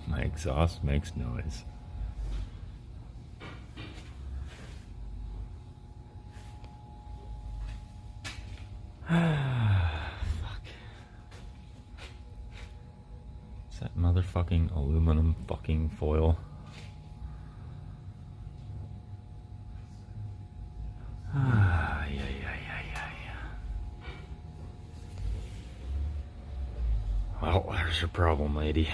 My exhaust makes noise. Fuck. It's that motherfucking aluminum fucking foil. Well, there's your problem, lady.